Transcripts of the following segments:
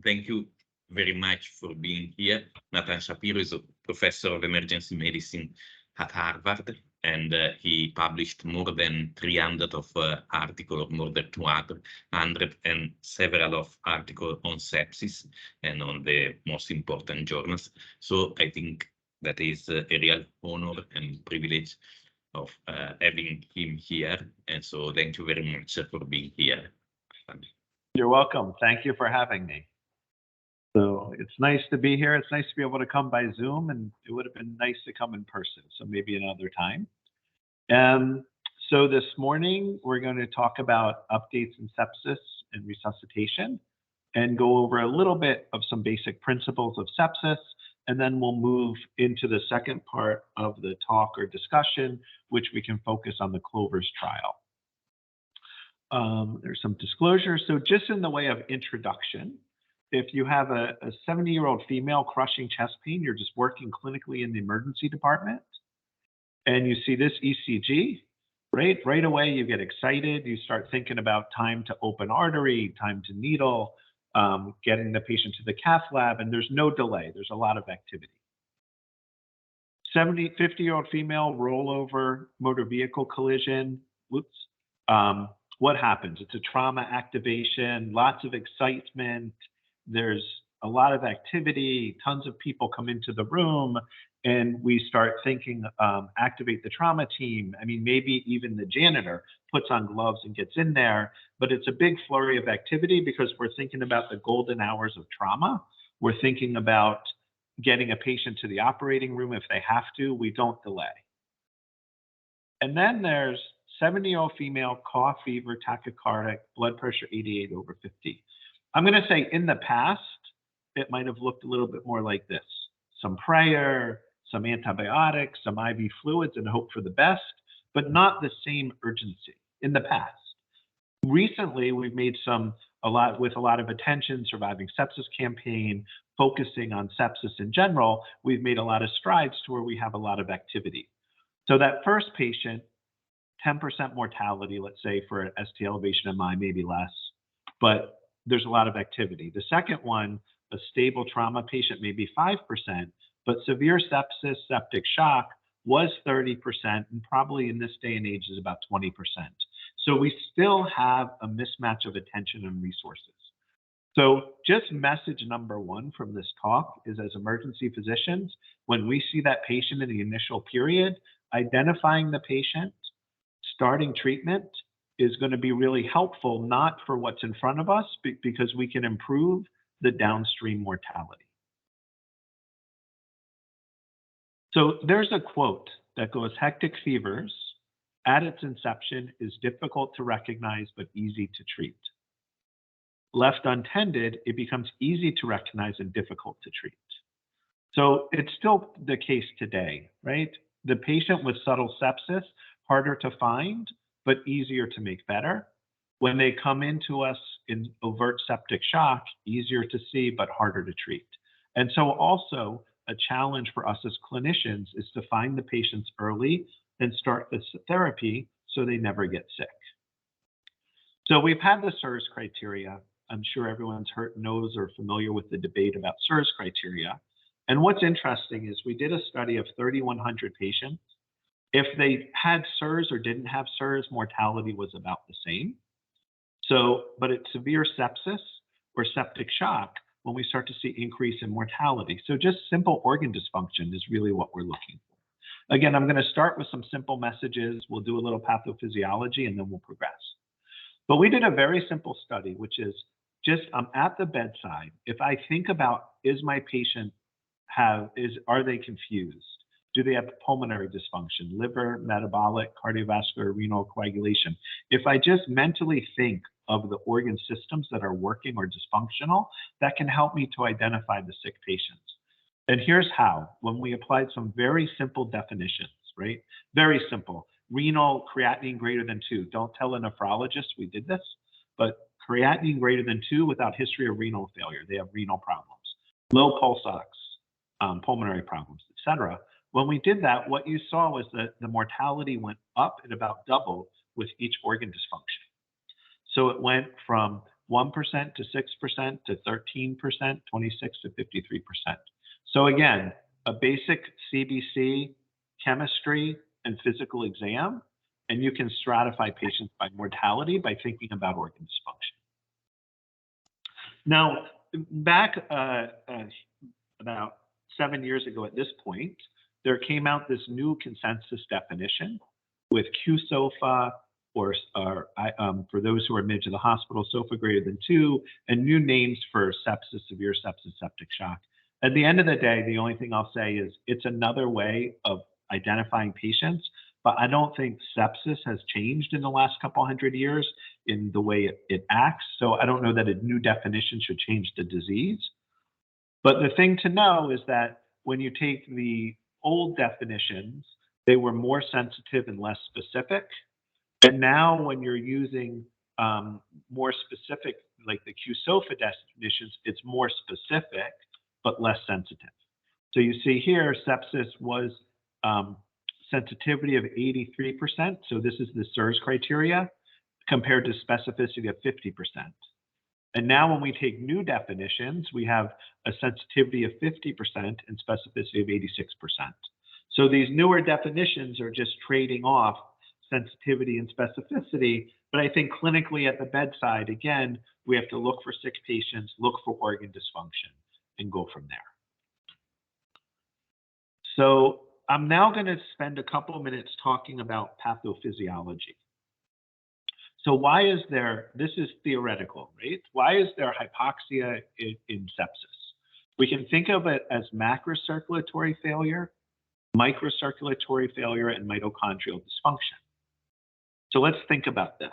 thank you very much for being here. Nathan Shapiro is a professor of emergency medicine at Harvard, and he published more than 300 of articles, more than 200, and several of articles on sepsis and on the most important journals. So I think that is a real honor and privilege of having him here. And so thank you very much for being here. You're welcome. Thank you for having me. So it's nice to be here. It's nice to be able to come by Zoom, and it would have been nice to come in person. So maybe another time. So this morning, we're going to talk about updates in sepsis and resuscitation and go over a little bit of some basic principles of sepsis. And then we'll move into the second part of the talk or discussion, which we can focus on the Clover's trial. There's some disclosures. So just in the way of introduction, if you have a 70-year-old female crushing chest pain, you're just working clinically in the emergency department, and you see this ECG, right away you get excited. You start thinking about time to open artery, time to needle, getting the patient to the cath lab, and there's no delay. There's a lot of activity. 50-year-old female rollover motor vehicle collision. Whoops. What happens? It's a trauma activation, lots of excitement. There's a lot of activity, tons of people come into the room, and we start thinking, activate the trauma team. I mean, maybe even the janitor puts on gloves and gets in there, but it's a big flurry of activity because we're thinking about the golden hours of trauma. We're thinking about getting a patient to the operating room if they have to. We don't delay. And then there's 70-year-old female, cough, fever, tachycardic, blood pressure 88/50. I'm going to say in the past, it might have looked a little bit more like this. Some prayer, some antibiotics, some IV fluids, and hope for the best, but not the same urgency in the past. Recently, we've made a lot of attention, Surviving Sepsis campaign, focusing on sepsis in general. We've made a lot of strides to where we have a lot of activity. So that first patient, 10% mortality, let's say, for an ST elevation MI, maybe less, but there's a lot of activity. The second one, a stable trauma patient, maybe 5%, but severe sepsis, septic shock was 30%, and probably in this day and age is about 20%. So we still have a mismatch of attention and resources. So just message number one from this talk is, as emergency physicians, when we see that patient in the initial period, identifying the patient, starting treatment is going to be really helpful, not for what's in front of us, because we can improve the downstream mortality. So there's a quote that goes, "Hectic fevers at its inception is difficult to recognize but easy to treat. Left untended, it becomes easy to recognize and difficult to treat." So it's still the case today, right? The patient with subtle sepsis, harder to find, but easier to make better. When they come into us in overt septic shock, easier to see, but harder to treat. And so also a challenge for us as clinicians is to find the patients early and start this therapy so they never get sick. So we've had the SIRS criteria. I'm sure everyone's knows or familiar with the debate about SIRS criteria. And what's interesting is we did a study of 3,100 patients. If they had SIRS or didn't have SIRS, mortality was about the same. So, but it's severe sepsis or septic shock when we start to see increase in mortality. So just simple organ dysfunction is really what we're looking for. Again, I'm going to start with some simple messages. We'll do a little pathophysiology and then we'll progress. But we did a very simple study, which is just I'm at the bedside. If I think about, is my patient are they confused? Do they have pulmonary dysfunction, liver, metabolic, cardiovascular, renal coagulation? If I just mentally think of the organ systems that are working or dysfunctional, that can help me to identify the sick patients. And here's how. When we applied some very simple definitions, right? Very simple. Renal creatinine greater than 2. Don't tell a nephrologist we did this, but creatinine greater than 2 without history of renal failure. They have renal problems. Low pulse ox, pulmonary problems, etc. When we did that, what you saw was that the mortality went up at about double with each organ dysfunction. So it went from 1% to 6% to 13%, 26 to 53%. So again, a basic CBC, chemistry, and physical exam, and you can stratify patients by mortality by thinking about organ dysfunction. Now, back about 7 years ago at this point, there came out this new consensus definition with QSOFA, or for those who are admitted to the hospital, SOFA greater than 2, and new names for sepsis, severe sepsis, septic shock. At the end of the day, the only thing I'll say is it's another way of identifying patients, but I don't think sepsis has changed in the last couple hundred years in the way it acts. So I don't know that a new definition should change the disease. But the thing to know is that when you take the old definitions, they were more sensitive and less specific. And now when you're using more specific, like the QSOFA definitions, it's more specific, but less sensitive. So you see here, sepsis was sensitivity of 83%. So this is the SIRS criteria compared to specificity of 50%. And now when we take new definitions, we have a sensitivity of 50% and specificity of 86%. So these newer definitions are just trading off sensitivity and specificity, but I think clinically at the bedside, again, we have to look for sick patients, look for organ dysfunction, and go from there. So I'm now going to spend a couple of minutes talking about pathophysiology. So why is there, this is theoretical, right? Why is there hypoxia in sepsis? We can think of it as macrocirculatory failure, microcirculatory failure, and mitochondrial dysfunction. So let's think about this.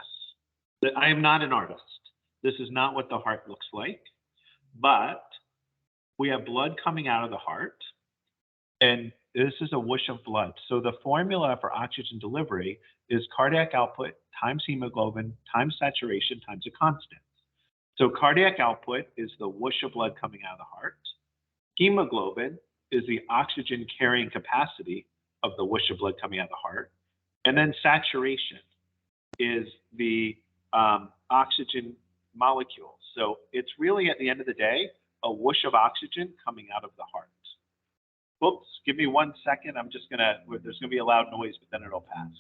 I am not an artist. This is not what the heart looks like, but we have blood coming out of the heart, and this is a whoosh of blood. So the formula for oxygen delivery is cardiac output times hemoglobin times saturation times a constant. So cardiac output is the whoosh of blood coming out of the heart. Hemoglobin is the oxygen carrying capacity of the whoosh of blood coming out of the heart. And then saturation is the oxygen molecules. So it's really, at the end of the day, a whoosh of oxygen coming out of the heart. Whoops, give me 1 second. I'm just gonna, there's gonna be a loud noise, but then it'll pass.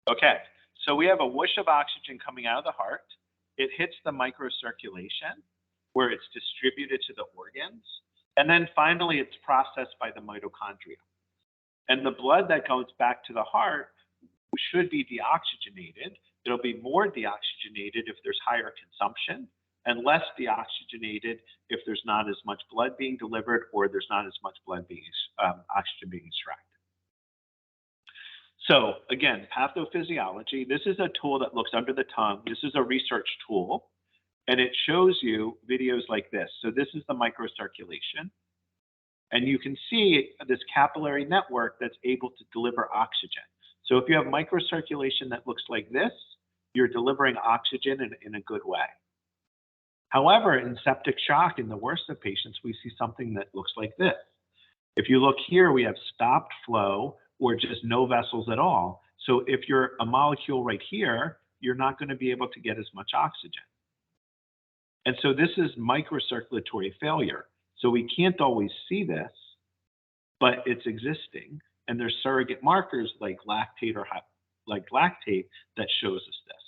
Okay, so we have a whoosh of oxygen coming out of the heart. It hits the microcirculation where it's distributed to the organs. And then finally, it's processed by the mitochondria. And the blood that goes back to the heart should be deoxygenated. It'll be more deoxygenated if there's higher consumption, and less deoxygenated if there's not as much blood being delivered or there's not as much blood being oxygen being extracted. So again, pathophysiology, this is a tool that looks under the tongue. This is a research tool, and it shows you videos like this. So this is the microcirculation, and you can see this capillary network that's able to deliver oxygen. So if you have microcirculation that looks like this, you're delivering oxygen in a good way. However, in septic shock, in the worst of patients, we see something that looks like this. If you look here, we have stopped flow or just no vessels at all. So if you're a molecule right here, you're not going to be able to get as much oxygen. And so this is microcirculatory failure. So we can't always see this, but it's existing. And there's surrogate markers like lactate that shows us this.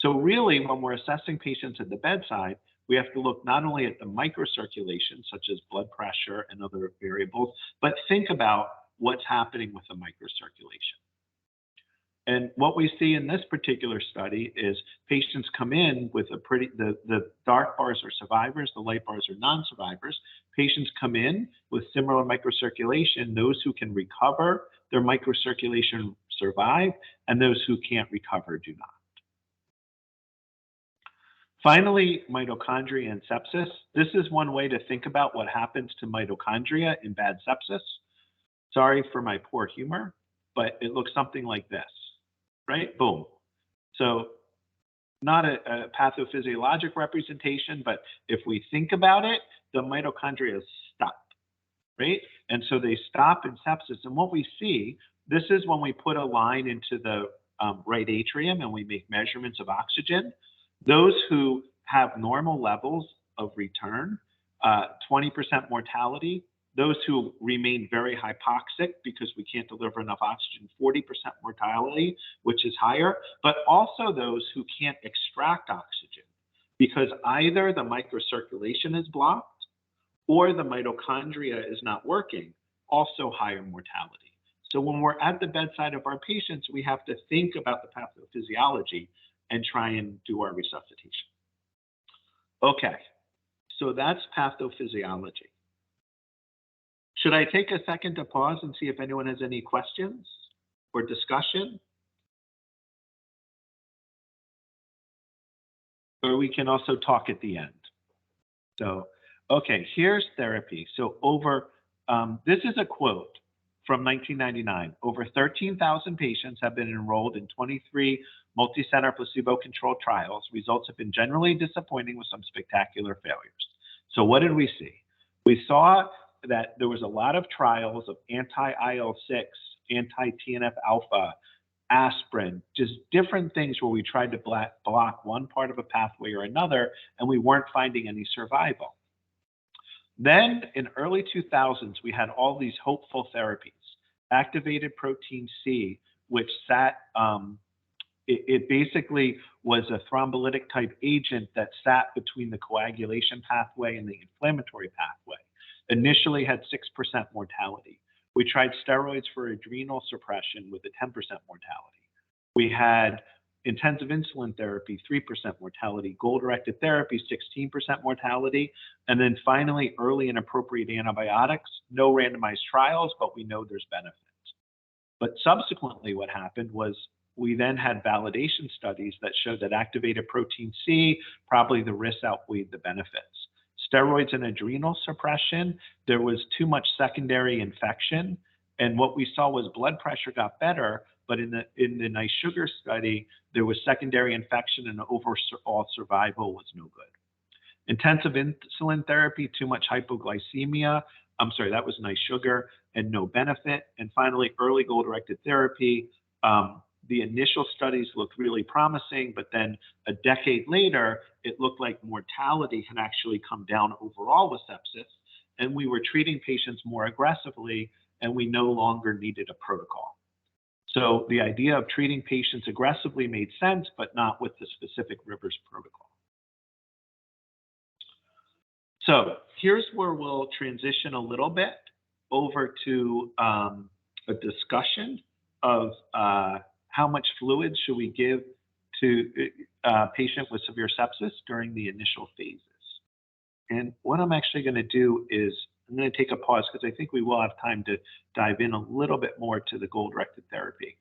So really, when we're assessing patients at the bedside, we have to look not only at the microcirculation, such as blood pressure and other variables, but think about what's happening with the microcirculation. And what we see in this particular study is patients come in with a the dark bars are survivors, the light bars are non-survivors. Patients come in with similar microcirculation. Those who can recover their microcirculation survive, and those who can't recover do not. Finally, mitochondria and sepsis. This is one way to think about what happens to mitochondria in bad sepsis. Sorry for my poor humor, but it looks something like this, right? Boom. So not a pathophysiologic representation, but if we think about it, the mitochondria stop, right? And so they stop in sepsis. And what we see, this is when we put a line into the right atrium and we make measurements of oxygen. Those who have normal levels of return, 20% mortality. Those who remain very hypoxic because we can't deliver enough oxygen, 40% mortality, which is higher, but also those who can't extract oxygen because either the microcirculation is blocked or the mitochondria is not working, also higher mortality. So when we're at the bedside of our patients, we have to think about the pathophysiology and try and do our resuscitation. Okay, so that's pathophysiology. Should I take a second to pause and see if anyone has any questions or discussion? Or we can also talk at the end. So, okay, here's therapy. So this is a quote from 1999. Over 13,000 patients have been enrolled in 23 multi-center placebo-controlled trials. Results have been generally disappointing with some spectacular failures. So what did we see? We saw that there was a lot of trials of anti-IL-6, anti-TNF-alpha, aspirin, just different things where we tried to block one part of a pathway or another, and we weren't finding any survival. Then in early 2000s, we had all these hopeful therapies. Activated protein C, which it basically was a thrombolytic type agent that sat between the coagulation pathway and the inflammatory pathway. Initially had 6% mortality. We tried steroids for adrenal suppression with a 10% mortality. We had intensive insulin therapy, 3% mortality, goal-directed therapy, 16% mortality, and then finally early and appropriate antibiotics, no randomized trials, but we know there's benefits. But subsequently what happened was we then had validation studies that showed that activated protein C, probably the risks outweighed the benefits. Steroids and adrenal suppression, there was too much secondary infection. And what we saw was blood pressure got better, but in the nice sugar study, there was secondary infection and overall survival was no good. Intensive insulin therapy, too much hypoglycemia. I'm sorry, that was nice sugar and no benefit. And finally, early goal-directed therapy. The initial studies looked really promising, but then a decade later, it looked like mortality had actually come down overall with sepsis, and we were treating patients more aggressively, and we no longer needed a protocol. So the idea of treating patients aggressively made sense, but not with the specific Rivers protocol. So here's where we'll transition a little bit over to a discussion of how much fluid should we give to a patient with severe sepsis during the initial phases. And what I'm actually going to do is I'm going to take a pause because I think we will have time to dive in a little bit more to the goal-directed therapy.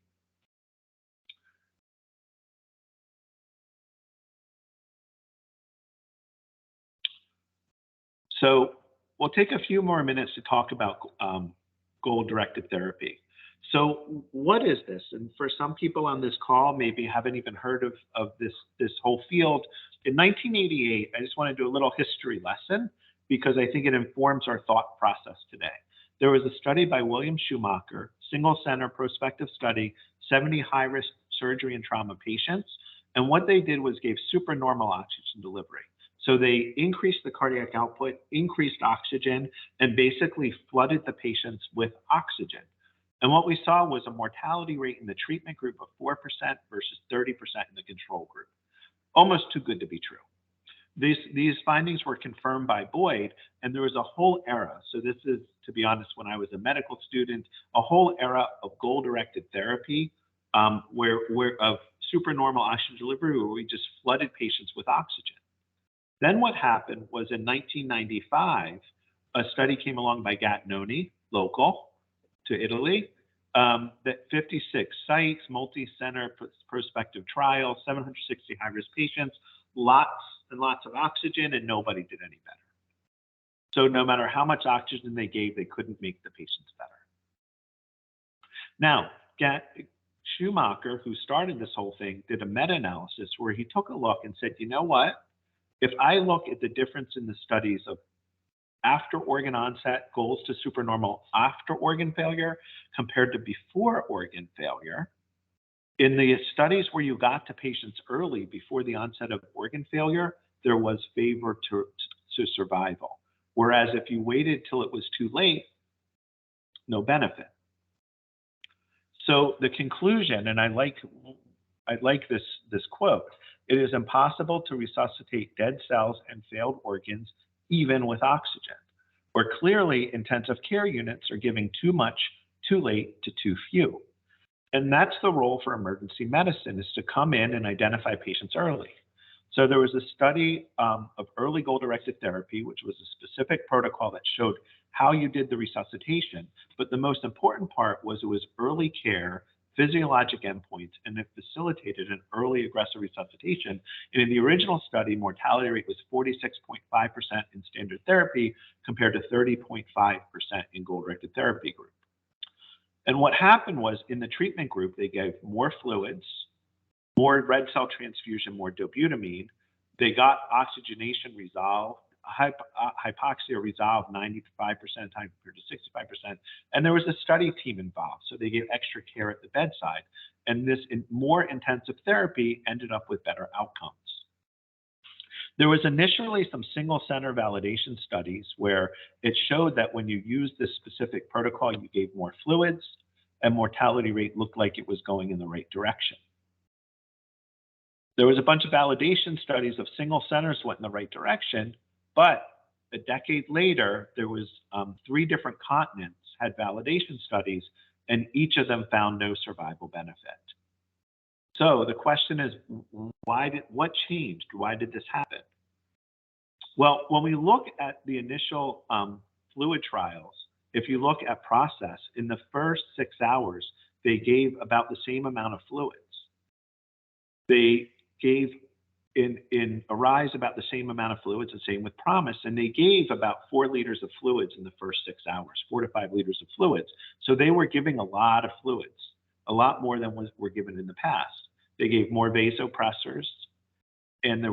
So we'll take a few more minutes to talk about goal-directed therapy. So what is this? And for some people on this call, maybe haven't even heard of this whole field. In 1988, I just want to do a little history lesson because I think it informs our thought process today. There was a study by William Schumacher, single center prospective study, 70 high-risk surgery and trauma patients. And what they did was gave supernormal oxygen delivery. So they increased the cardiac output, increased oxygen, and basically flooded the patients with oxygen. And what we saw was a mortality rate in the treatment group of 4% versus 30% in the control group. Almost too good to be true. These findings were confirmed by Boyd, and there was a whole era. So this is, to be honest, when I was a medical student, a whole era of goal-directed therapy where of supernormal oxygen delivery where we just flooded patients with oxygen. Then what happened was in 1995, a study came along by Gattinoni, local to Italy, that 56 sites, multi-center prospective trial, 760 high-risk patients, lots and lots of oxygen, and nobody did any better. So no matter how much oxygen they gave, they couldn't make the patients better. Now, Schumacher, who started this whole thing, did a meta-analysis where he took a look and said, you know what? If I look at the difference in the studies of after organ onset goals to supernormal after organ failure compared to before organ failure, in the studies where you got to patients early before the onset of organ failure, there was favor to survival. Whereas if you waited till it was too late, no benefit. So the conclusion, and I like this quote, it is impossible to resuscitate dead cells and failed organs even with oxygen, or clearly intensive care units are giving too much, too late to too few. And that's the role for emergency medicine, is to come in and identify patients early. So there was a study of early goal-directed therapy, which was a specific protocol that showed how you did the resuscitation. But the most important part was it was early care, physiologic endpoints, and it facilitated an early aggressive resuscitation. And in the original study, mortality rate was 46.5% in standard therapy compared to 30.5% in goal-directed therapy group. And what happened was in the treatment group, they gave more fluids, more red cell transfusion, more dobutamine. They got oxygenation resolved, hypoxia resolved 95% of time compared to 65%. And there was a study team involved, so they gave extra care at the bedside. And this more intensive therapy ended up with better outcomes. There was initially some single center validation studies where it showed that when you used this specific protocol, you gave more fluids and mortality rate looked like it was going in the right direction. There was a bunch of validation studies of single centers went in the right direction, but a decade later, there was 3 different continents had validation studies, and each of them found no survival benefit. So the question is, what changed? Why did this happen? Well, when we look at the initial fluid trials, if you look at process, in the first 6 hours, they gave about the same amount of fluids. They gave in Arise about the same amount of fluids, and same with Promise, and they gave about 4 liters of fluids in the first 6 hours, 4 to 5 liters of fluids. So they were giving a lot of fluids, a lot more than were given in the past. They gave more vasopressors, and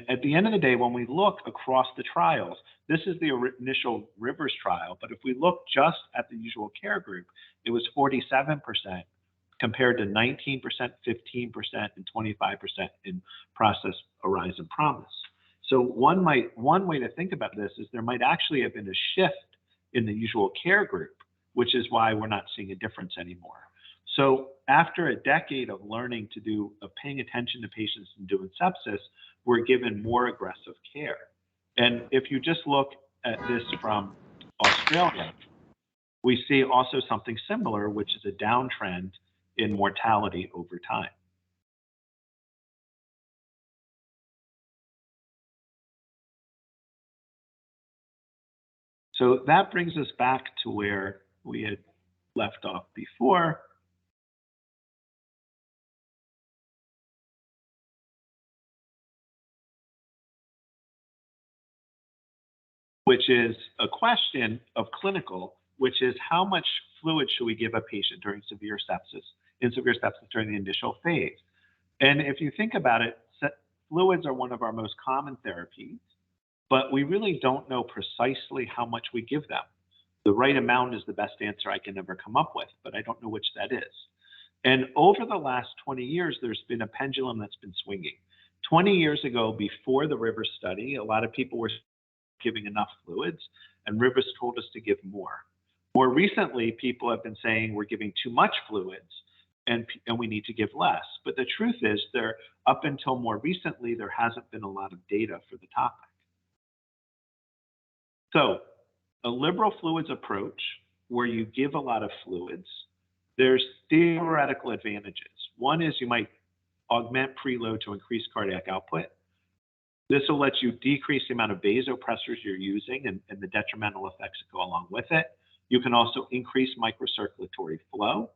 at the end of the day, when we look across the trials, this is the initial Rivers trial, but if we look just at the usual care group, it was 47% compared to 19%, 15%, and 25% in Process, Arise, and Promise. So one way to think about this is there might actually have been a shift in the usual care group, which is why we're not seeing a difference anymore. So after a decade of learning of paying attention to patients and doing sepsis, we're given more aggressive care. And if you just look at this from Australia, we see also something similar, which is a downtrend in mortality over time. So that brings us back to where we had left off before. Which is a question of clinical, which is how much fluid should we give a patient during severe sepsis during the initial phase? And if you think about it, fluids are one of our most common therapies, but we really don't know precisely how much we give them. The right amount is the best answer I can ever come up with, but I don't know which that is. And over the last 20 years, there's been a pendulum that's been swinging. 20 years ago, before the Rivers study, a lot of people were giving enough fluids, and Rivers told us to give more. More recently, people have been saying we're giving too much fluids and we need to give less. But the truth is, up until more recently, there hasn't been a lot of data for the topic. So a liberal fluids approach where you give a lot of fluids, there's theoretical advantages. One is you might augment preload to increase cardiac output. This will let you decrease the amount of vasopressors you're using and the detrimental effects that go along with it. You can also increase microcirculatory flow.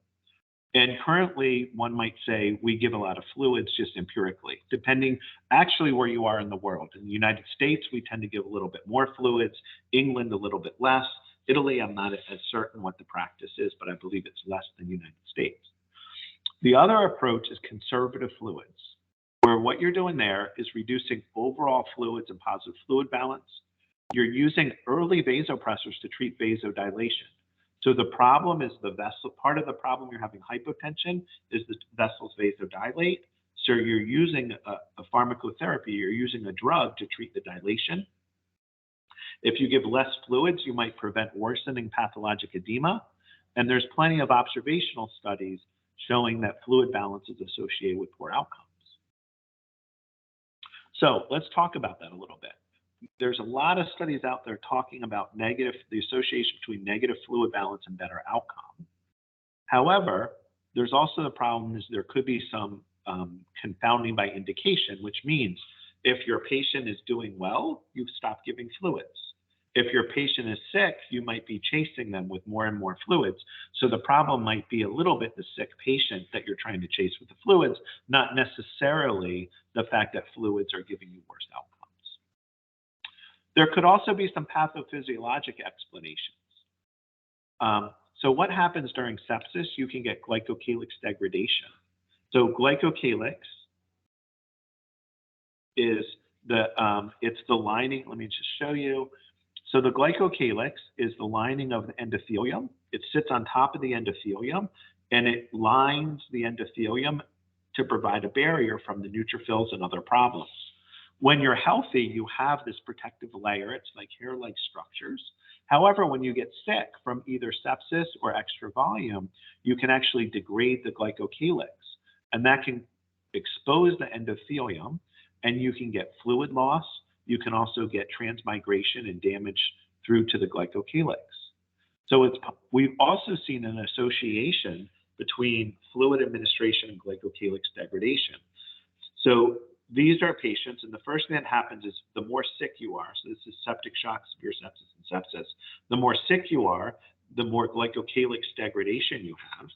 And currently, one might say we give a lot of fluids just empirically, depending actually where you are in the world. In the United States, we tend to give a little bit more fluids, England a little bit less. Italy, I'm not as certain what the practice is, but I believe it's less than the United States. The other approach is conservative fluids, where what you're doing there is reducing overall fluids and positive fluid balance. You're using early vasopressors to treat vasodilation. So the problem is the vessel, part of the problem you're having hypotension is the vessels vasodilate. So you're using a pharmacotherapy, you're using a drug to treat the dilation. If you give less fluids, you might prevent worsening pathologic edema. And there's plenty of observational studies showing that fluid balance is associated with poor outcomes. So let's talk about that a little bit. There's a lot of studies out there talking about the association between negative fluid balance and better outcome. However, there's also the problem is there could be some confounding by indication, which means if your patient is doing well, you stop giving fluids. If your patient is sick, you might be chasing them with more and more fluids. So the problem might be a little bit the sick patient that you're trying to chase with the fluids, not necessarily the fact that fluids are giving you worse outcomes. There could also be some pathophysiologic explanations. So what happens during sepsis? You can get glycocalyx degradation. So glycocalyx is it's the lining. Let me just show you. So the glycocalyx is the lining of the endothelium. It sits on top of the endothelium, and it lines the endothelium to provide a barrier from the neutrophils and other problems. When you're healthy, you have this protective layer. It's like hair-like structures. However, when you get sick from either sepsis or extra volume, you can actually degrade the glycocalyx, and that can expose the endothelium, and you can get fluid loss. You can also get transmigration and damage through to the glycocalyx. So we've also seen an association between fluid administration and glycocalyx degradation. So these are patients, and the first thing that happens is the more sick you are, so this is septic shock, severe sepsis, and sepsis, the more sick you are, the more glycocalyx degradation you have.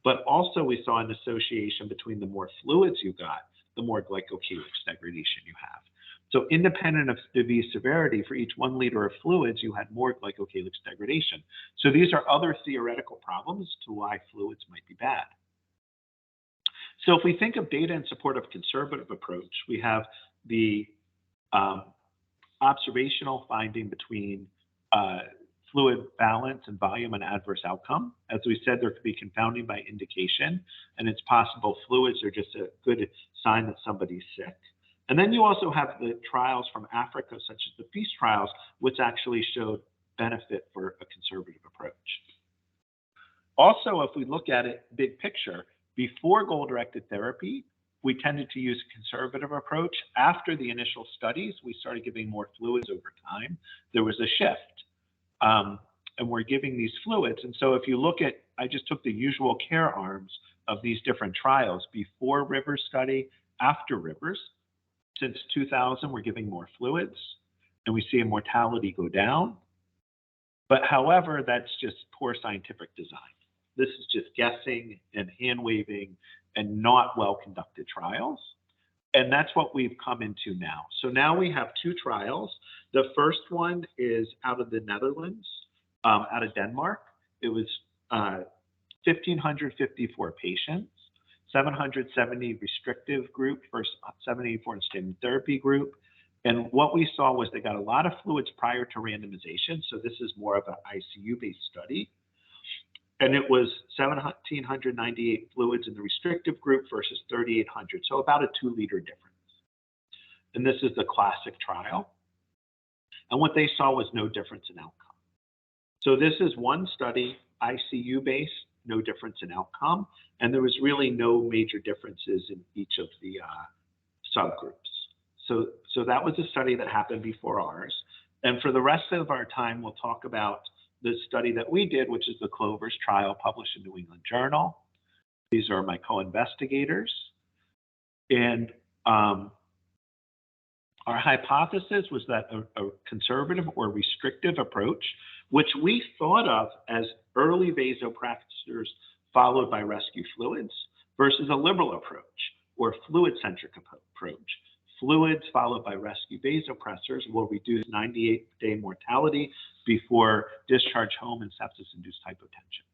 But also we saw an association between the more fluids you got, the more glycocalyx degradation you have. So independent of disease severity, for each 1 liter of fluids, you had more glycocalyx degradation. So these are other theoretical problems to why fluids might be bad. So if we think of data in support of conservative approach, we have the observational finding between fluid balance and volume and adverse outcome. As we said, there could be confounding by indication, and it's possible fluids are just a good sign that somebody's sick. And then you also have the trials from Africa, such as the Feast trials, which actually showed benefit for a conservative approach. Also, if we look at it big picture, before goal-directed therapy, we tended to use a conservative approach. After the initial studies, we started giving more fluids over time. There was a shift, and we're giving these fluids. And so if you look at, I just took the usual care arms of these different trials, before Rivers study, after Rivers. Since 2000, we're giving more fluids, and we see a mortality go down. But however, that's just poor scientific design. This is just guessing and hand waving and not well-conducted trials. And that's what we've come into now. So now we have 2 trials. The first one is out of the Netherlands, out of Denmark. It was 1,554 patients. 770 restrictive group versus 784 in standard therapy group. And what we saw was they got a lot of fluids prior to randomization. So this is more of an ICU-based study. And it was 1,798 fluids in the restrictive group versus 3,800. So about a 2-liter difference. And this is the classic trial. And what they saw was no difference in outcome. So this is one study, ICU-based, no difference in outcome, and there was really no major differences in each of the subgroups. So that was a study that happened before ours. And for the rest of our time, we'll talk about the study that we did, which is the Clovers trial published in New England Journal. These are my co-investigators. And our hypothesis was that a conservative or restrictive approach, which we thought of as early vasopressors followed by rescue fluids, versus a liberal approach or fluid-centric approach. Fluids followed by rescue vasopressors will reduce 98-day mortality before discharge home and sepsis-induced hypotension.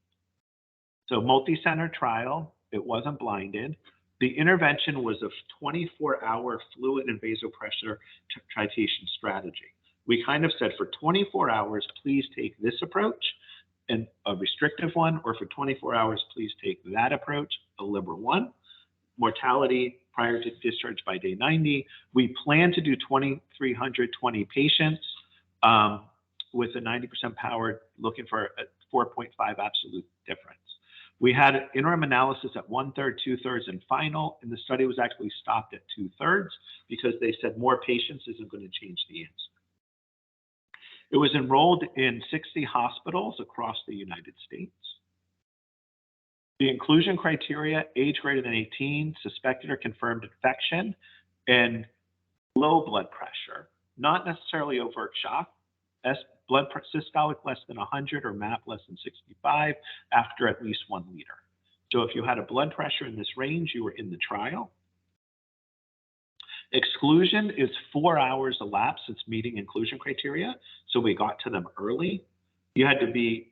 So multi-center trial, It wasn't blinded. The intervention was a 24-hour fluid and vasopressor titration strategy. We kind of said for 24 hours, please take this approach, and a restrictive one, or for 24 hours, please take that approach, a liberal one. Mortality prior to discharge by day 90. We plan to do 2,320 patients with a 90% power, looking for a 4.5 absolute difference. We had an interim analysis at 1/3, 2/3, and final, and the study was actually stopped at 2/3 because they said more patients isn't going to change the answer. It was enrolled in 60 hospitals across the United States. The inclusion criteria: age greater than 18, suspected or confirmed infection, and low blood pressure, not necessarily overt shock. Blood systolic less than 100 or MAP less than 65 after at least 1 liter. So if you had a blood pressure in this range, you were in the trial. Exclusion is 4 hours elapsed since meeting inclusion criteria, so we got to them early. You couldn't be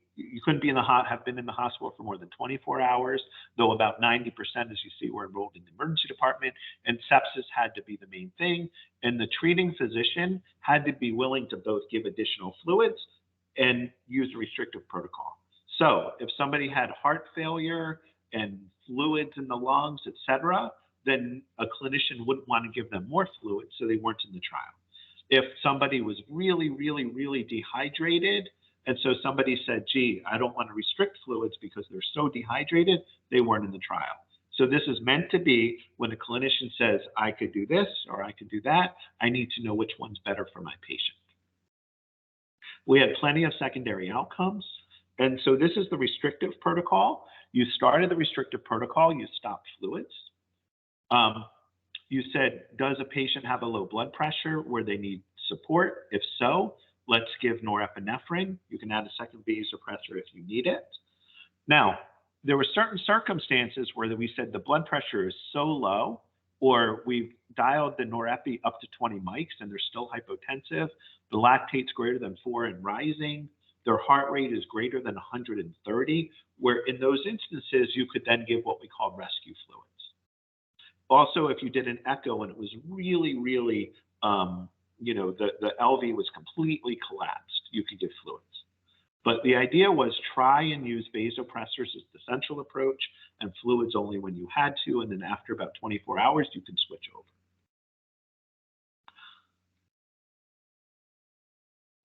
have been in the hospital for more than 24 hours, though about 90%, as you see, were enrolled in the emergency department, and sepsis had to be the main thing. And the treating physician had to be willing to both give additional fluids and use a restrictive protocol. So if somebody had heart failure and fluids in the lungs, etc., then a clinician wouldn't want to give them more fluids, so they weren't in the trial. If somebody was really, really, really dehydrated, and so somebody said, gee, I don't want to restrict fluids because they're so dehydrated, they weren't in the trial. So this is meant to be when a clinician says, I could do this or I could do that, I need to know which one's better for my patient. We had plenty of secondary outcomes. And so this is the restrictive protocol. You started the restrictive protocol, you stopped fluids. You said, does a patient have a low blood pressure where they need support? If so, let's give norepinephrine. You can add a second vasopressor if you need it. Now, there were certain circumstances where we said the blood pressure is so low, or we've dialed the norepi up to 20 mics and they're still hypotensive, the lactate's greater than 4 and rising, their heart rate is greater than 130, where in those instances, you could then give what we call rescue fluids. Also, if you did an echo and it was really, really, the LV was completely collapsed, you could give fluids. But the idea was try and use vasopressors as the central approach and fluids only when you had to, and then after about 24 hours, you can switch over.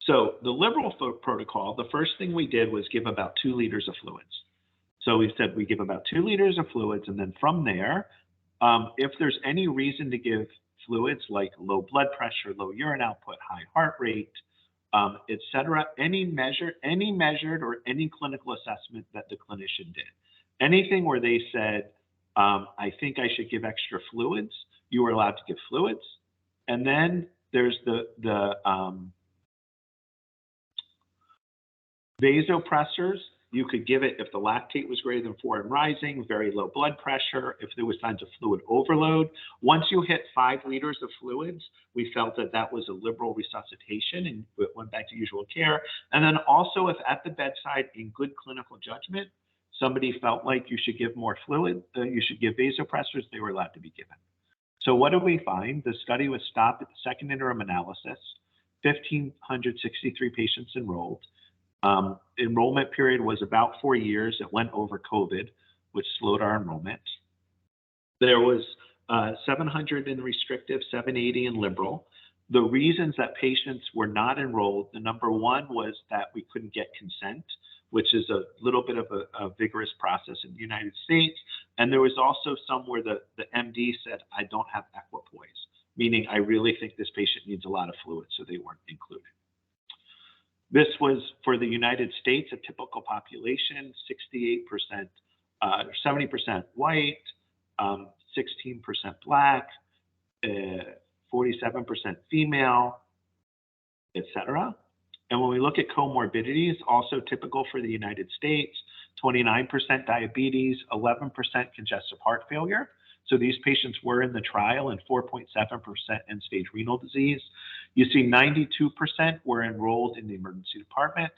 So the liberal protocol, the first thing we did was give about 2 liters of fluids. So we said we give about 2 liters of fluids, and then from there, if there's any reason to give fluids like low blood pressure, low urine output, high heart rate, etc., any measured or any clinical assessment that the clinician did, anything where they said, I think I should give extra fluids, you were allowed to give fluids. And then there's the vasopressors. You could give it if the lactate was greater than 4 and rising, very low blood pressure, if there was signs of fluid overload. Once you hit 5 liters of fluids, we felt that that was a liberal resuscitation and it went back to usual care. And then also if at the bedside in good clinical judgment, somebody felt like you should give more fluid, you should give vasopressors, they were allowed to be given. So what did we find? The study was stopped at the second interim analysis, 1,563 patients enrolled. Enrollment period was about 4 years. It went over COVID, which slowed our enrollment. There was 700 in restrictive, 780 in liberal. The reasons that patients were not enrolled, the number one was that we couldn't get consent, which is a little bit of a vigorous process in the United States. And there was also some where the MD said, I don't have equipoise, meaning I really think this patient needs a lot of fluid, so they weren't included. This was for the United States, a typical population, 68%, 70% white, 16% black, 47% female, etc. And when we look at comorbidities, also typical for the United States, 29% diabetes, 11% congestive heart failure. So these patients were in the trial, and 4.7% end-stage renal disease. You see 92% were enrolled in the emergency department,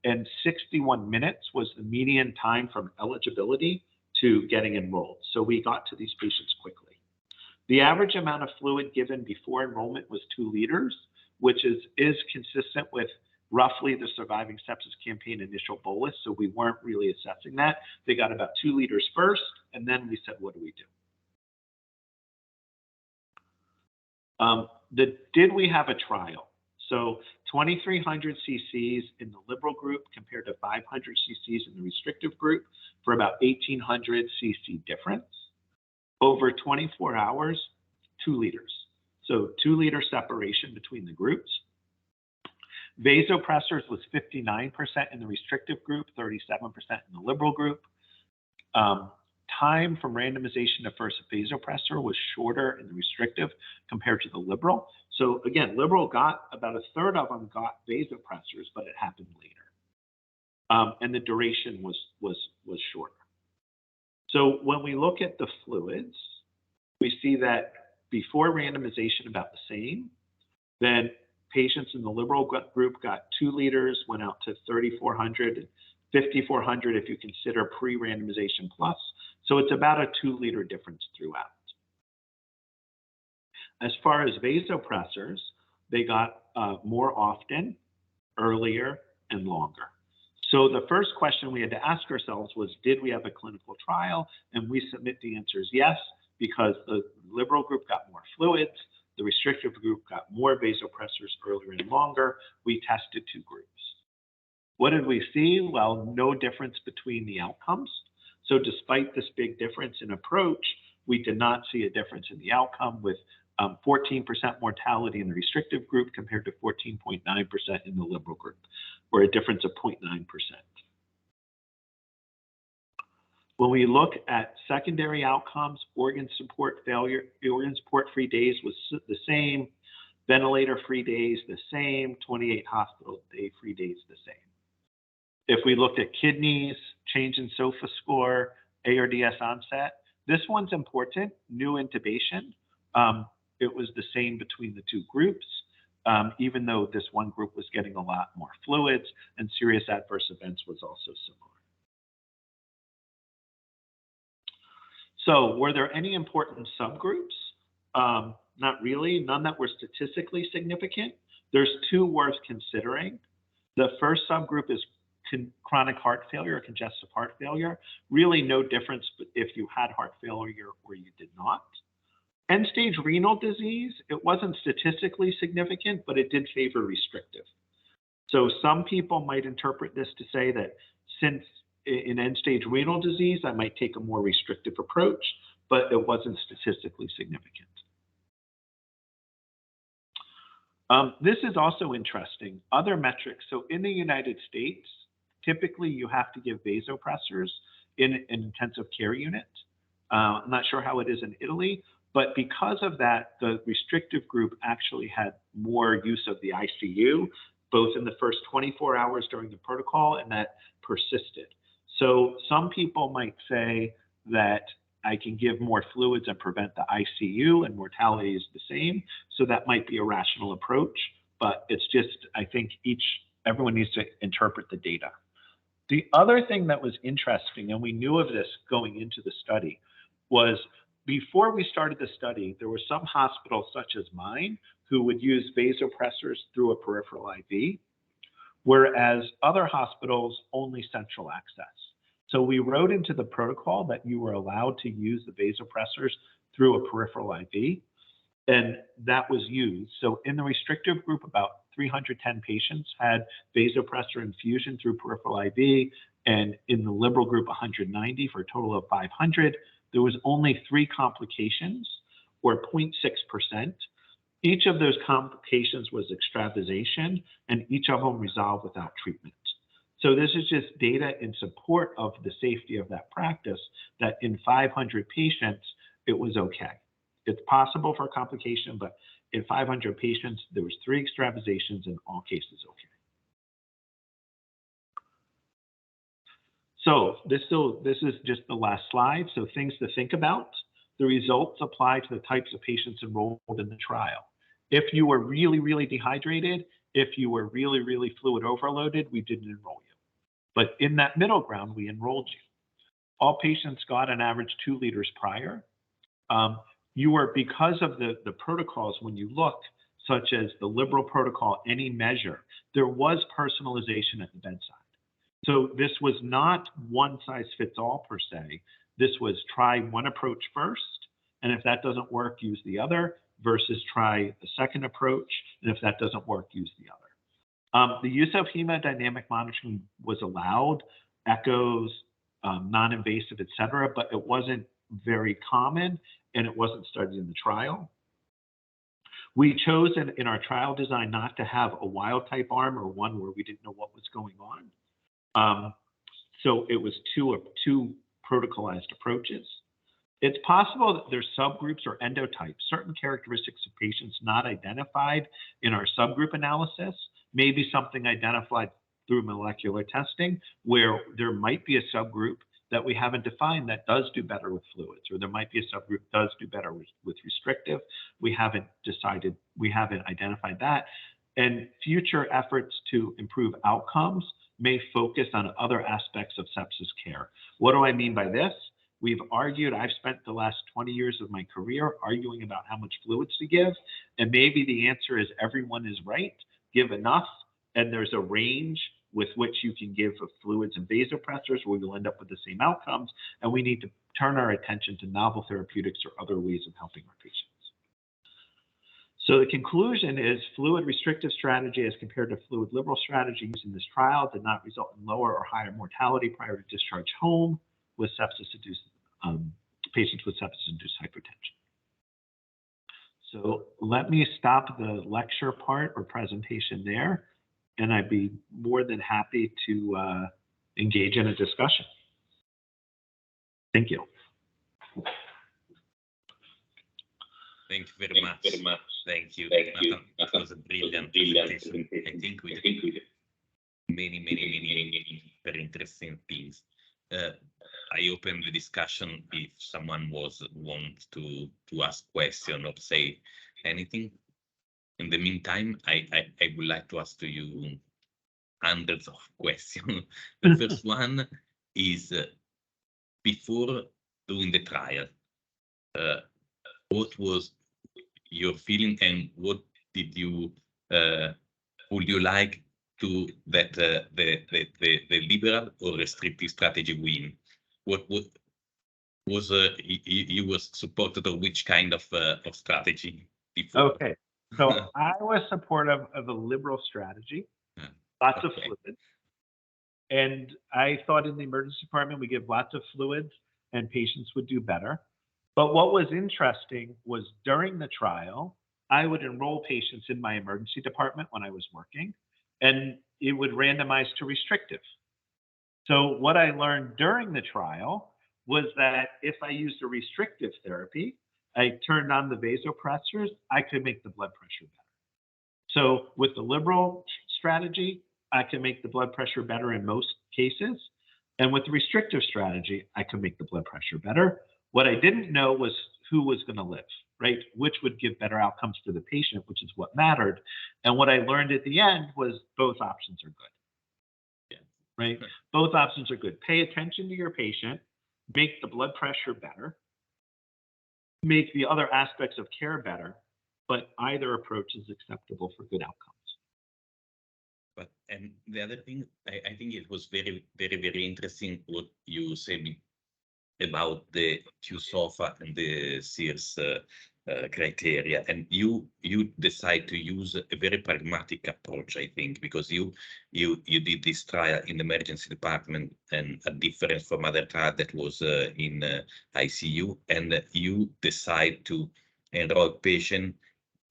and 61 minutes was the median time from eligibility to getting enrolled. So we got to these patients quickly. The average amount of fluid given before enrollment was 2 liters, which is consistent with roughly the Surviving Sepsis Campaign initial bolus. So we weren't really assessing that. They got about 2 liters first, and then we said, what do we do? Did we have a trial? So 2,300 cc's in the liberal group compared to 500 cc's in the restrictive group for about 1,800 cc difference. Over 24 hours, 2 liters. So 2 liter separation between the groups. Vasopressors was 59% in the restrictive group, 37% in the liberal group. Time from randomization to first vasopressor was shorter in the restrictive compared to the liberal. So again, liberal got about 1/3 of them got vasopressors, but it happened later. And the duration was shorter. So when we look at the fluids, we see that before randomization about the same. Then patients in the liberal group got 2 liters, went out to 3,400, 5,400 if you consider pre-randomization plus. So it's about a 2 liter difference throughout. As far as vasopressors, they got more often, earlier, and longer. So the first question we had to ask ourselves was, did we have a clinical trial? And we submit the answers yes, because the liberal group got more fluids, the restrictive group got more vasopressors earlier and longer. We tested 2 groups. What did we see? Well, no difference between the outcomes. So despite this big difference in approach, we did not see a difference in the outcome with 14% mortality in the restrictive group compared to 14.9% in the liberal group, or a difference of 0.9%. When we look at secondary outcomes, organ support failure, organ support free days was the same, ventilator free days the same, 28 hospital day free days the same. If we looked at kidneys, change in SOFA score, ARDS onset, this one's important, new intubation. It was the same between the 2 groups, even though this one group was getting a lot more fluids, and serious adverse events was also similar. So were there any important subgroups? Not really, none that were statistically significant. There's 2 worth considering. The first subgroup is chronic heart failure or congestive heart failure. Really no difference if you had heart failure or you did not. End-stage renal disease, it wasn't statistically significant, but it did favor restrictive. So some people might interpret this to say that since in end-stage renal disease, I might take a more restrictive approach, but it wasn't statistically significant. This is also interesting. Other metrics. So in the United States, typically you have to give vasopressors in an intensive care unit. I'm not sure how it is in Italy, but because of that, the restrictive group actually had more use of the ICU, both in the first 24 hours during the protocol, and that persisted. So some people might say that I can give more fluids and prevent the ICU, and mortality is the same. So that might be a rational approach, but it's just, I think everyone needs to interpret the data. The other thing that was interesting, and we knew of this going into the study, was before we started the study, there were some hospitals such as mine who would use vasopressors through a peripheral IV, whereas other hospitals only central access. So we wrote into the protocol that you were allowed to use the vasopressors through a peripheral IV, and that was used. So in the restrictive group, about 310 patients had vasopressor infusion through peripheral IV, and in the liberal group, 190 for a total of 500. There was only 3 complications, or 0.6%. Each of those complications was extravasation, and each of them resolved without treatment. So this is just data in support of the safety of that practice, that in 500 patients, it was okay. It's possible for a complication, but in 500 patients, there was 3 extravasations, in all cases okay. So this is just the last slide. So things to think about. The results apply to the types of patients enrolled in the trial. If you were really, really dehydrated, if you were really, really fluid overloaded, we didn't enroll you. But in that middle ground, we enrolled you. All patients got an average 2 liters prior. You were, because of the protocols, when you look, such as the liberal protocol, any measure, there was personalization at the bedside. So this was not one size fits all per se. This was try one approach first, and if that doesn't work, use the other, versus try a second approach, and if that doesn't work, use the other. The use of hemodynamic monitoring was allowed, echoes, non-invasive, et cetera, but it wasn't very common, and it wasn't studied in the trial. We chose in our trial design not to have a wild type arm or one where we didn't know what was going on. So it was two protocolized approaches. It's possible that there's subgroups or endotypes, certain characteristics of patients not identified in our subgroup analysis, maybe something identified through molecular testing, where there might be a subgroup that we haven't defined that does do better with fluids, or there might be a subgroup that does do better with restrictive. We haven't identified that. And future efforts to improve outcomes may focus on other aspects of sepsis care. What do I mean by this? We've argued, I've spent the last 20 years of my career arguing about how much fluids to give, and maybe the answer is everyone is right, give enough, and there's a range with which you can give of fluids and vasopressors where you'll end up with the same outcomes, and we need to turn our attention to novel therapeutics or other ways of helping our patients. So the conclusion is fluid restrictive strategy as compared to fluid liberal strategy used in this trial did not result in lower or higher mortality prior to discharge home with sepsis-induced patients with sepsis-induced hypertension. So let me stop the lecture part or presentation there, and I'd be more than happy to engage in a discussion. Thank you. Thank you very much. Thank you. Nathan. That was a brilliant presentation. I think we did many very interesting things. I open the discussion if someone wants to ask question or say anything. In the meantime, I would like to ask to you hundreds of questions. The first one is before doing the trial, what was your feeling and what did you would you like to that the liberal or restrictive strategy win? What was you was supported of which kind of strategy before? Okay, so I was supportive of a liberal strategy, lots of fluids, and I thought in the emergency department we give lots of fluids and patients would do better. But what was interesting was during the trial, I would enroll patients in my emergency department when I was working, and it would randomize to restrictive. So what I learned during the trial was that if I used a restrictive therapy, I turned on the vasopressors, I could make the blood pressure better. So with the liberal strategy, I can make the blood pressure better in most cases. And with the restrictive strategy, I could make the blood pressure better. What I didn't know was who was going to live, right? Which would give better outcomes to the patient, which is what mattered. And what I learned at the end was both options are good. Yeah. Right? Both options are good. Pay attention to your patient, make the blood pressure better, make the other aspects of care better, but either approach is acceptable for good outcomes. But and the other thing, I think it was very interesting what you said about the QSOFA and the SEERS criteria, and you decide to use a very pragmatic approach, I think, because you did this trial in the emergency department, and a difference from other trial that was in ICU, and you decide to enroll patient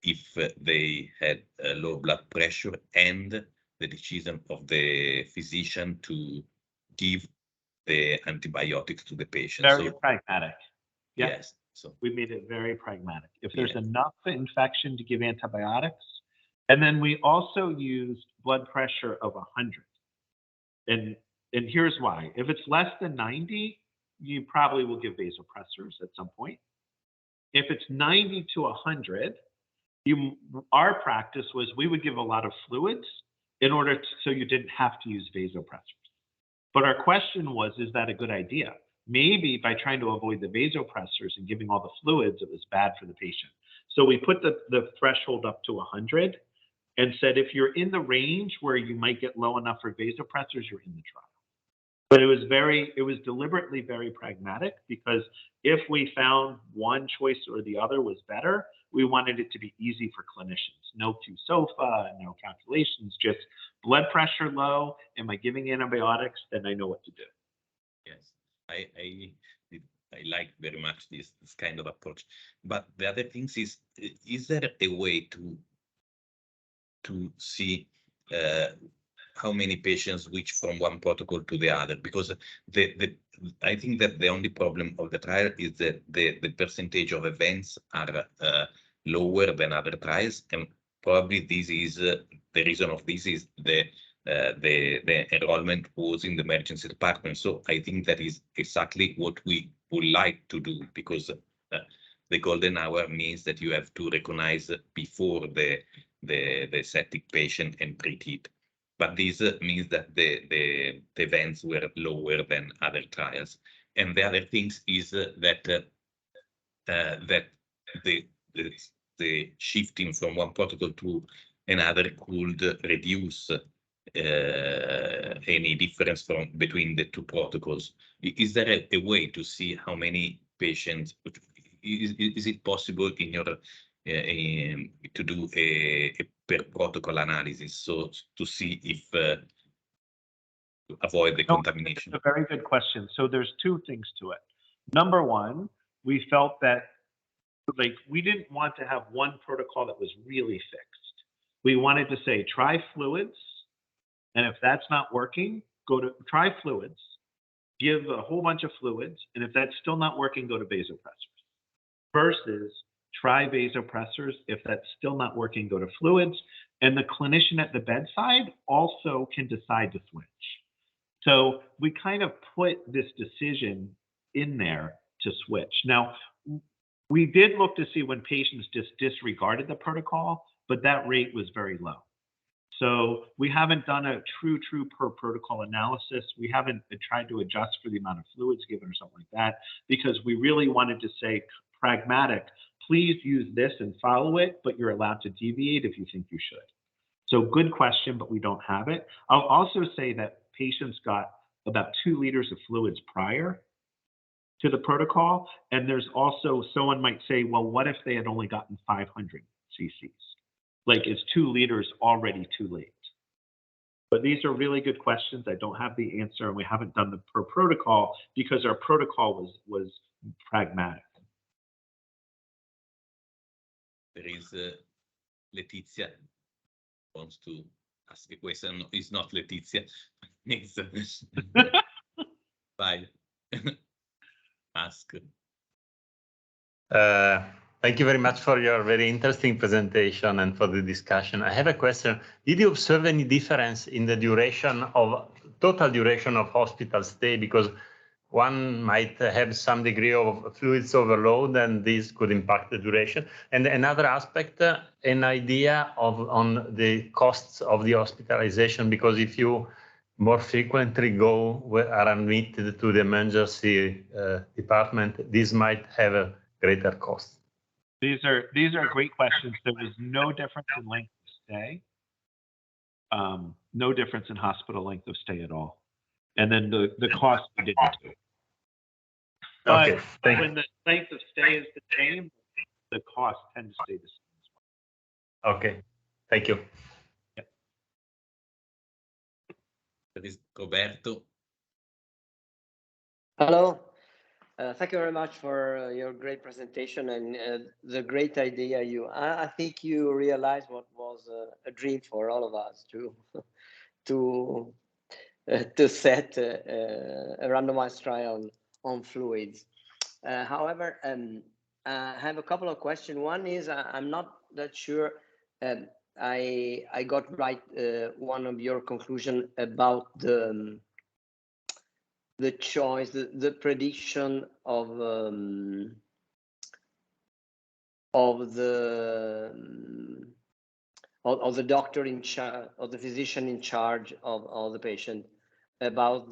if they had low blood pressure, and the decision of the physician to give the antibiotics to the patient. Very pragmatic. Yep. Yes. So we made it very pragmatic. If there's enough infection to give antibiotics, and then we also used blood pressure of 100. And here's why. If it's less than 90, you probably will give vasopressors at some point. If it's 90 to 100, our practice was we would give a lot of fluids in order so you didn't have to use vasopressors. But our question was, is that a good idea? maybe by trying to avoid the vasopressors and giving all the fluids, it was bad for the patient. So we put the threshold up to 100 and said, if you're in the range where you might get low enough for vasopressors, you're in the trial. But it was deliberately very pragmatic, because if we found one choice or the other was better, we wanted it to be easy for clinicians. No Q-SOFA, no calculations, just blood pressure low. Am I giving antibiotics? Then I know what to do. Yes, I like very much this kind of approach. But the other things is there a way to see how many patients switch from one protocol to the other? Because I think that the only problem of the trial is that the percentage of events are lower than other trials, and probably this is the reason of this is the enrollment was in the emergency department. So I think that is exactly what we would like to do, because the golden hour means that you have to recognize before the septic patient and treat it. But this means that the events were lower than other trials. And the other things is that the shifting from one protocol to another could reduce any difference between the two protocols. Is there a way to see how many patients? Is it possible in your to do a per protocol analysis, so to see if to avoid the contamination? It's a very good question. So there's two things to it. Number one, we felt that we didn't want to have one protocol that was really fixed. We wanted to say, try fluids, and if that's not working, try fluids, give a whole bunch of fluids, and if that's still not working, go to vasopressors. Versus try vasopressors, if that's still not working, go to fluids, and the clinician at the bedside also can decide to switch. So we kind of put this decision in there to switch. Now, we did look to see when patients just disregarded the protocol, but that rate was very low. So we haven't done a true per protocol analysis. We haven't tried to adjust for the amount of fluids given or something like that, because we really wanted to say pragmatic, please use this and follow it, but you're allowed to deviate if you think you should. So good question, but we don't have it. I'll also say that patients got about 2 liters of fluids prior to the protocol. And there's also, someone might say, well, what if they had only gotten 500 cc's? Like, is 2 liters already too late? But these are really good questions. I don't have the answer, and we haven't done the per protocol because our protocol was pragmatic. There is Letizia wants to ask a question. No, it's not Letizia. It's bye. Ask. Thank you very much for your very interesting presentation and for the discussion. I have a question. Did you observe any difference in the total duration of hospital stay? Because one might have some degree of fluids overload, and this could impact the duration. And another aspect, an idea on the costs of the hospitalization, because if you more frequently are admitted to the emergency department, this might have a greater cost. These are great questions. There was no difference in length of stay, no difference in hospital length of stay at all. And then the cost we didn't do. But okay, when the length of stay is the same, the cost tend to stay the same as well. Okay, thank you. Yep. That is Roberto. Hello. Thank you very much for your great presentation and the great idea. I think you realized what was a dream for all of us to set a randomized trial on fluids. However, I have a couple of questions. One is I'm not that sure I got right one of your conclusion about the choice, the prediction of the doctor in charge, of the physician in charge of the patient, about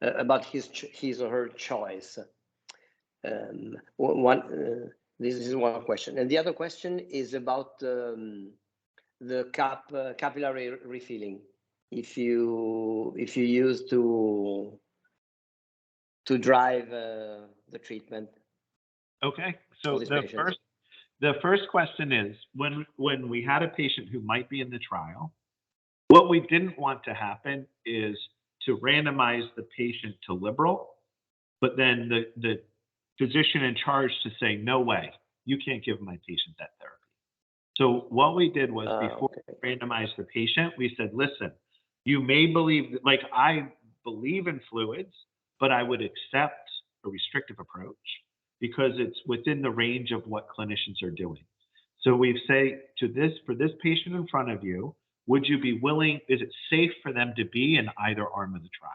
about his or her choice. This is one question, and the other question is about the capillary refilling. If you use to drive the treatment. Okay, so the first question is, when we had a patient who might be in the trial, what we didn't want to happen is to randomize the patient to liberal, but then the physician in charge to say, no way, you can't give my patient that therapy. So what we did was before we randomized the patient, we said, listen, you may believe, like I believe in fluids, but I would accept a restrictive approach because it's within the range of what clinicians are doing. So we say for this patient in front of you, would you be willing, is it safe for them to be in either arm of the trial?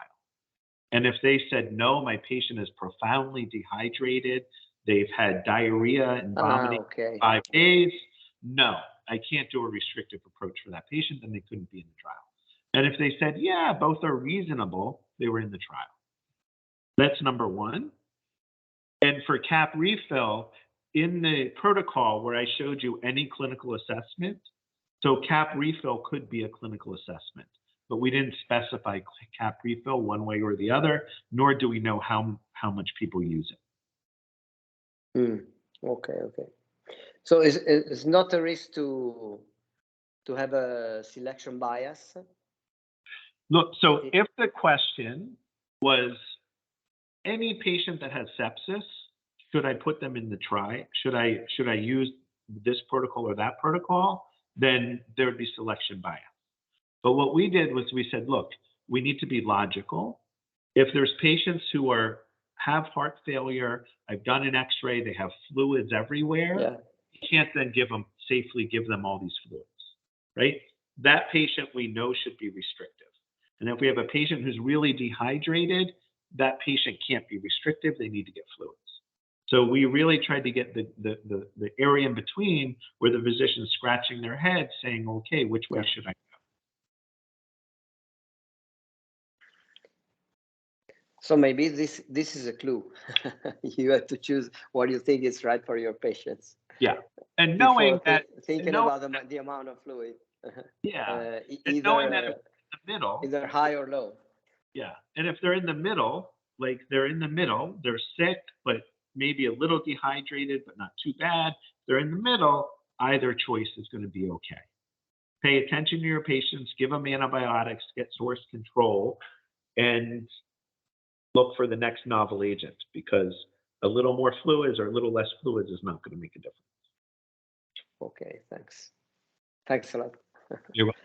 And if they said, no, my patient is profoundly dehydrated, they've had diarrhea and vomiting for 5 days, no, I can't do a restrictive approach for that patient, then they couldn't be in the trial. And if they said, yeah, both are reasonable, they were in the trial. That's number one. And for cap refill, in the protocol where I showed you any clinical assessment, so cap refill could be a clinical assessment, but we didn't specify cap refill one way or the other, nor do we know how much people use it. Okay. So it's not a risk to have a selection bias? Look, so if the question was any patient that has sepsis, should I put them in the trial? Should I use this protocol or that protocol? Then there would be selection bias. But what we did was we said, look, we need to be logical. If there's patients who have heart failure, I've done an X-ray, they have fluids everywhere, you can't then safely give them all these fluids, right? That patient we know should be restrictive. And if we have a patient who's really dehydrated, that patient can't be restrictive, they need to get fluids. So we really tried to get the area in between where the physician's scratching their head saying, okay, which way should I go? So maybe this is a clue. You have to choose what you think is right for your patients. Yeah, and knowing that thinking about the amount of fluid. Yeah, and knowing that in the middle, either high or low. Yeah, and if they're in the middle, like they're in the middle, they're sick, but maybe a little dehydrated, but not too bad. They're in the middle, either choice is going to be okay. Pay attention to your patients, give them antibiotics, get source control, and look for the next novel agent, because a little more fluids or a little less fluids is not going to make a difference. Okay, thanks. Thanks a lot. You're welcome.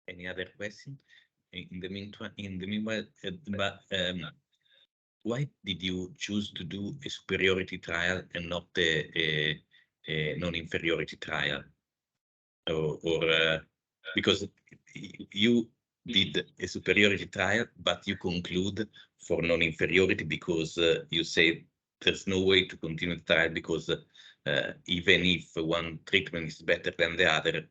Any other question? In the meanwhile, why did you choose to do a superiority trial and not a non-inferiority trial? Or because you did a superiority trial, but you conclude for non-inferiority because you say there's no way to continue the trial because even if one treatment is better than the other,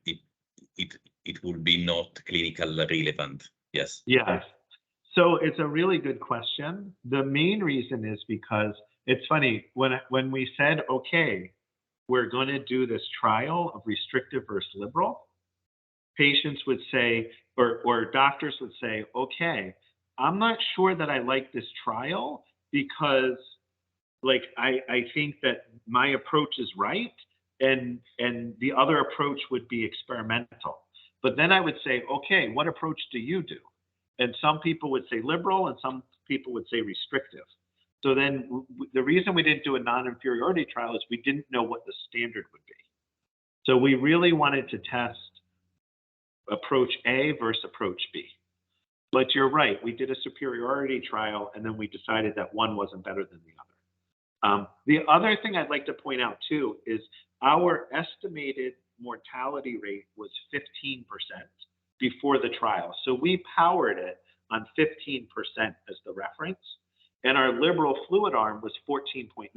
it will be not clinical relevant. Yes. Yes. So it's a really good question. The main reason is because it's funny, when we said, okay, we're going to do this trial of restrictive versus liberal, patients would say, or doctors would say, okay, I'm not sure that I like this trial because like I think that my approach is right and the other approach would be experimental. But then I would say, okay, what approach do you do? And some people would say liberal and some people would say restrictive. So then the reason we didn't do a non-inferiority trial is we didn't know what the standard would be. So we really wanted to test approach A versus approach B. But you're right, we did a superiority trial and then we decided that one wasn't better than the other. The other thing I'd like to point out too is our estimated mortality rate was 15% before the trial. So we powered it on 15% as the reference, and our liberal fluid arm was 14.9%.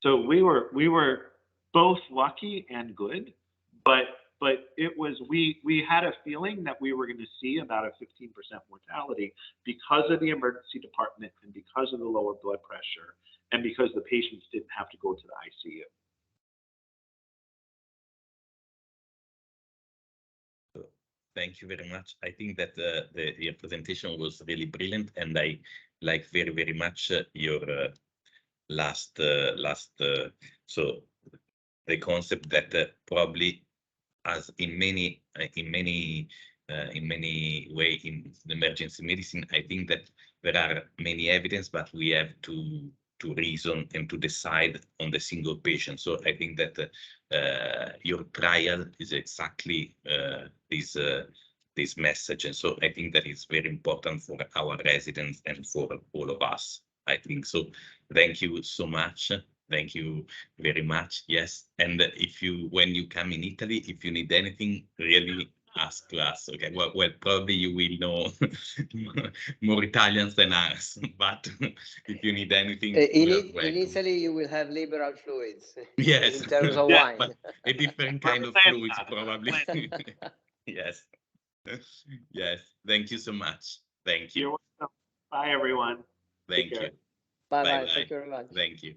So we were both lucky and good, but but it was, we had a feeling that we were going to see about a 15% mortality because of the emergency department and because of the lower blood pressure and because the patients didn't have to go to the ICU. Thank you very much. I think that your presentation was really brilliant, and I like very, very much your so the concept that probably, as in many way in emergency medicine, I think that there are many evidence, but we have to reason and to decide on the single patient. So I think that your trial is exactly this message, and so I think that is very important for our residents and for all of us. I think so. Thank you so much. Thank you very much. Yes, and if you, when you come in Italy, if you need anything, really ask us. Okay, well, probably you will know more Italians than us, but if you need anything, in Italy, you will have liberal fluids. Yes, in terms of Yeah, wine, but a different kind of fluids, probably. Yes, yes. Thank you so much. Thank you. You're welcome. Bye, everyone. Thank you. Bye Bye. Thank you very much. Thank you.